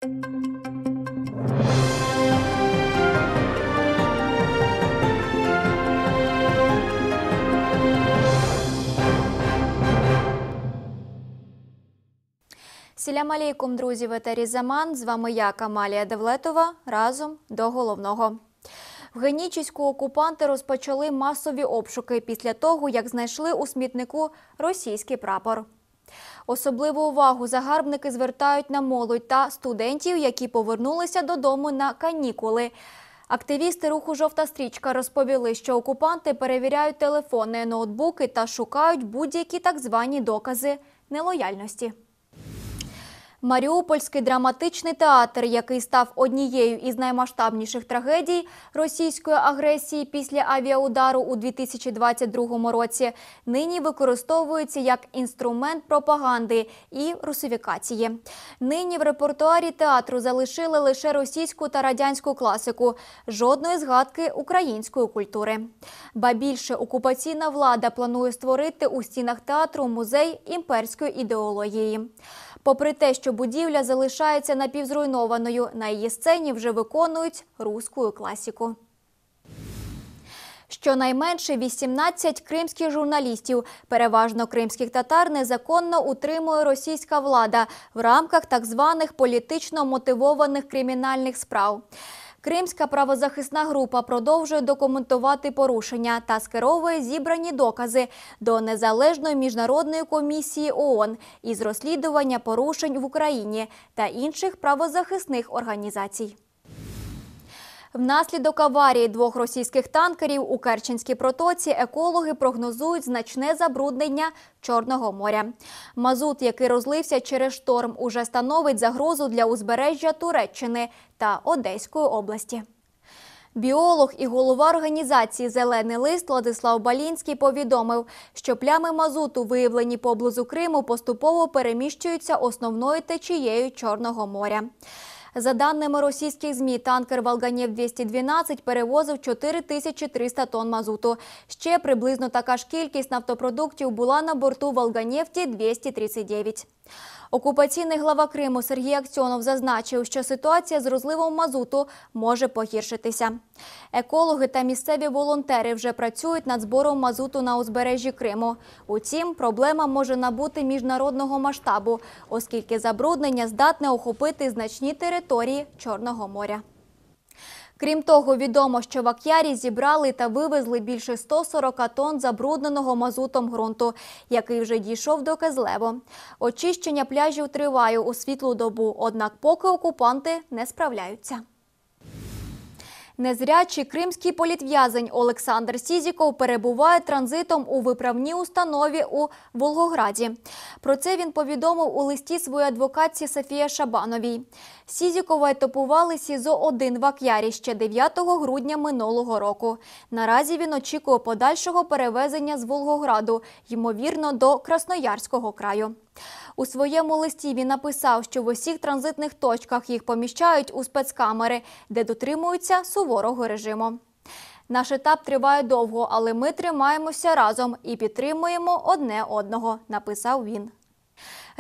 Сілям алейкум, друзі, в етері «Заман». З вами я, Камалія Девлетова. Разом до головного. В Генічеську окупанти розпочали масові обшуки після того, як знайшли у смітнику російський прапор. Особливу увагу загарбники звертають на молодь та студентів, які повернулися додому на канікули. Активісти руху «Жовта стрічка» розповіли, що окупанти перевіряють телефони, ноутбуки та шукають будь-які так звані докази нелояльності. Маріупольський драматичний театр, який став однією із наймасштабніших трагедій російської агресії після авіаудару у 2022 році, нині використовується як інструмент пропаганди і русифікації. Нині в репертуарі театру залишили лише російську та радянську класику, жодної згадки української культури. Ба більше, окупаційна влада планує створити у стінах театру музей імперської ідеології. Попри те, що будівля залишається напівзруйнованою, на її сцені вже виконують руську класику. Щонайменше 18 кримських журналістів, переважно кримських татар, незаконно утримує російська влада в рамках так званих політично мотивованих кримінальних справ. Кримська правозахисна група продовжує документувати порушення та скеровує зібрані докази до Незалежної міжнародної комісії ООН із розслідування порушень в Україні та інших правозахисних організацій. Внаслідок аварії двох російських танкерів у Керченській протоці екологи прогнозують значне забруднення Чорного моря. Мазут, який розлився через шторм, уже становить загрозу для узбережжя Туреччини та Одеської області. Біолог і голова організації «Зелений лист» Владислав Балінський повідомив, що плями мазуту, виявлені поблизу Криму, поступово переміщуються основною течією Чорного моря. За даними російських ЗМІ, танкер «Волганефть-212» перевозив 4300 тонн мазуту. Ще приблизно така ж кількість нафтопродуктів була на борту «Волганефті-239». Окупаційний глава Криму Сергій Аксьонов зазначив, що ситуація з розливом мазуту може погіршитися. Екологи та місцеві волонтери вже працюють над збором мазуту на узбережжі Криму. Утім, проблема може набути міжнародного масштабу, оскільки забруднення здатне охопити значні території Чорного моря. Крім того, відомо, що в Ак'ярі зібрали та вивезли більше 140 тонн забрудненого мазутом ґрунту, який вже дійшов до Кезлево. Очищення пляжів триває у світлу добу, однак поки окупанти не справляються. Незрячий кримський політв'язень Олександр Сізіков перебуває транзитом у виправній установі у Волгограді. Про це він повідомив у листі своїй адвокатці Софії Шабановій. Сізікова етапували СІЗО-1 в Ак'ярі ще 9 грудня минулого року. Наразі він очікує подальшого перевезення з Волгограду, ймовірно, до Красноярського краю. У своєму листі він написав, що в усіх транзитних точках їх поміщають у спецкамери, де дотримуються суворого режиму. Наш етап триває довго, але ми тримаємося разом і підтримуємо одне одного, написав він.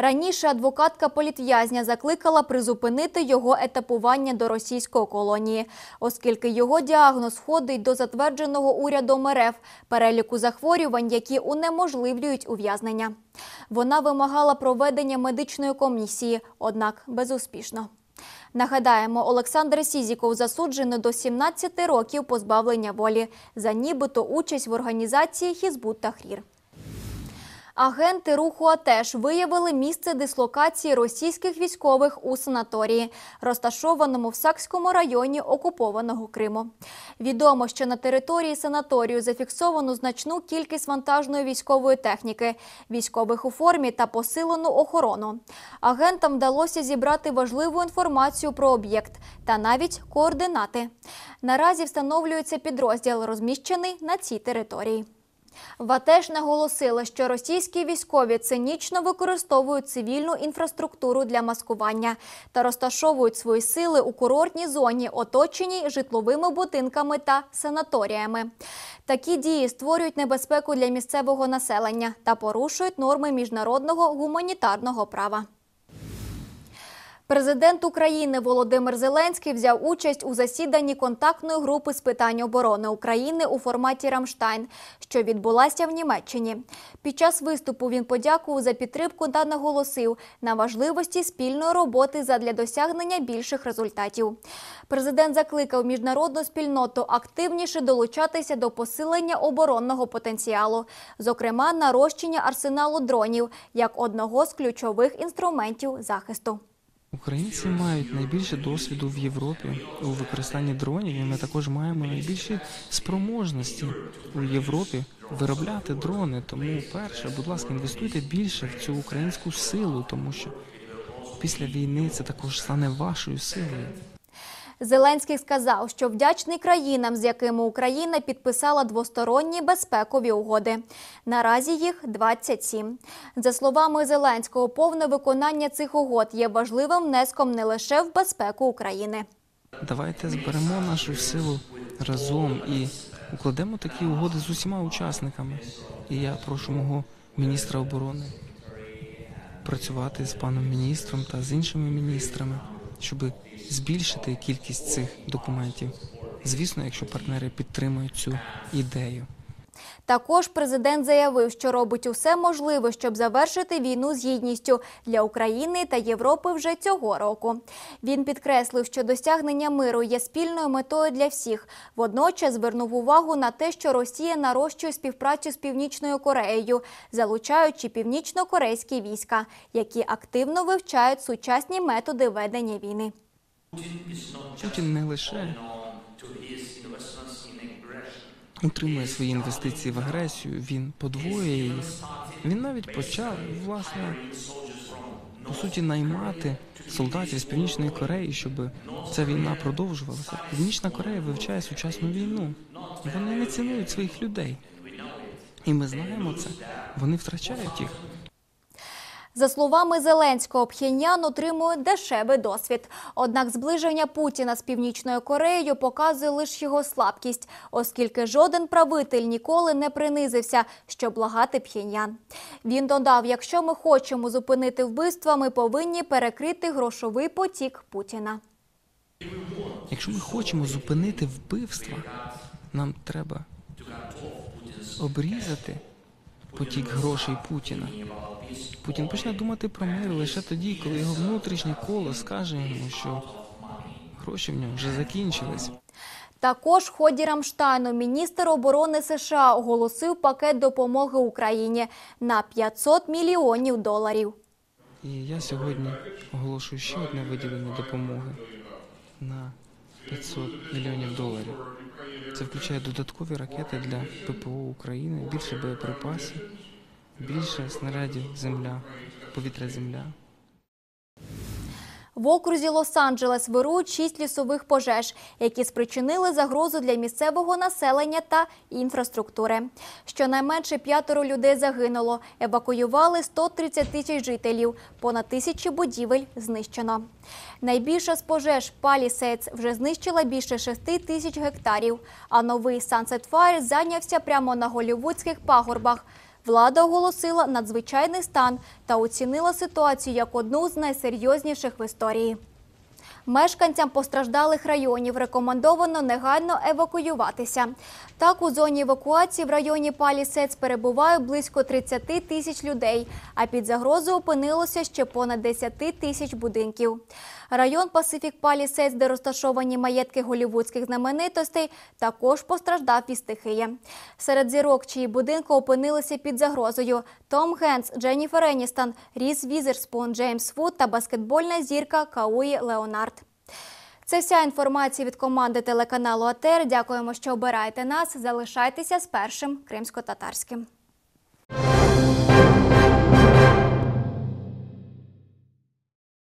Раніше адвокатка політв'язня закликала призупинити його етапування до російської колонії, оскільки його діагноз входить до затвердженого урядом РФ переліку захворювань, які унеможливлюють ув'язнення. Вона вимагала проведення медичної комісії, однак безуспішно. Нагадаємо, Олександр Сізіков засуджений до 17 років позбавлення волі за нібито участь в організації Хізбут-Тахрір. Агенти руху АТЕШ виявили місце дислокації російських військових у санаторії, розташованому в Сакському районі окупованого Криму. Відомо, що на території санаторію зафіксовано значну кількість вантажної військової техніки, військових у формі та посилену охорону. Агентам вдалося зібрати важливу інформацію про об'єкт та навіть координати. Наразі встановлюється підрозділ, розміщений на цій території. В АТЕШ наголосили, що російські військові цинічно використовують цивільну інфраструктуру для маскування та розташовують свої сили у курортній зоні, оточеній житловими будинками та санаторіями. Такі дії створюють небезпеку для місцевого населення та порушують норми міжнародного гуманітарного права. Президент України Володимир Зеленський взяв участь у засіданні контактної групи з питань оборони України у форматі «Рамштайн», що відбулася в Німеччині. Під час виступу він подякував за підтримку та наголосив на важливості спільної роботи задля досягнення більших результатів. Президент закликав міжнародну спільноту активніше долучатися до посилення оборонного потенціалу, зокрема нарощення арсеналу дронів як одного з ключових інструментів захисту. Українці мають найбільше досвіду в Європі у використанні дронів, і ми також маємо найбільші спроможності у Європі виробляти дрони. Тому, перше, будь ласка, інвестуйте більше в цю українську силу, тому що після війни це також стане вашою силою. Зеленський сказав, що вдячний країнам, з якими Україна підписала двосторонні безпекові угоди. Наразі їх 27. За словами Зеленського, повне виконання цих угод є важливим внеском не лише в безпеку України. Давайте зберемо нашу силу разом і укладемо такі угоди з усіма учасниками. І я прошу мого міністра оборони працювати з паном міністром та з іншими міністрами, щоб збільшити кількість цих документів. Звісно, якщо партнери підтримують цю ідею. Також президент заявив, що робить усе можливе, щоб завершити війну з гідністю для України та Європи вже цього року. Він підкреслив, що досягнення миру є спільною метою для всіх. Водночас звернув увагу на те, що Росія нарощує співпрацю з Північною Кореєю, залучаючи північно-корейські війська, які активно вивчають сучасні методи ведення війни. Путін не лише утримує свої інвестиції в агресію, він подвоює їх. Він навіть почав, власне, по суті, наймати солдатів з Північної Кореї, щоб ця війна продовжувалася. Північна Корея вивчає сучасну війну. Вони не цінують своїх людей. І ми знаємо це. Вони втрачають їх. За словами Зеленського, Пхеньян отримує дешевий досвід. Однак зближення Путіна з Північною Кореєю показує лише його слабкість, оскільки жоден правитель ніколи не принизився, щоб благати Пхеньян. Він додав, якщо ми хочемо зупинити вбивства, ми повинні перекрити грошовий потік Путіна. Якщо ми хочемо зупинити вбивства, нам треба обрізати потік грошей Путіна. Путін почне думати про мир лише тоді, коли його внутрішнє коло скаже йому, що гроші в нього вже закінчились. Також в ході Рамштайну міністр оборони США оголосив пакет допомоги Україні на $500 мільйонів. І я сьогодні оголошую ще одне виділення допомоги на $500 мільйонів. Це включає додаткові ракети для ППО України, більше боєприпасів, більше снарядів «Земля», повітря-земля. В окрузі Лос-Анджелес вирують 6 лісових пожеж, які спричинили загрозу для місцевого населення та інфраструктури. Щонайменше 5 людей загинуло, евакуювали 130 тисяч жителів, понад 1000 будівель знищено. Найбільша з пожеж – Палісейдс, вже знищила більше 6 тисяч гектарів, а новий Сансет Файр зайнявся прямо на голлівудських пагорбах. Влада оголосила надзвичайний стан та оцінила ситуацію як одну з найсерйозніших в історії. Мешканцям постраждалих районів рекомендовано негайно евакуюватися. Так, у зоні евакуації в районі Палісейдс перебуває близько 30 тисяч людей, а під загрозою опинилося ще понад 10 тисяч будинків. Район Пасифік Палісейдс, де розташовані маєтки голлівудських знаменитостей, також постраждав від стихії. Серед зірок, чиї будинки опинилися під загрозою – Том Генкс, Дженніфер Еністон, Різ Візерспун, Джеймс Вуд та баскетбольна зірка Кауї Леонард. Це вся інформація від команди телеканалу АТR. Дякуємо, що обираєте нас. Залишайтеся з першим кримськотатарським.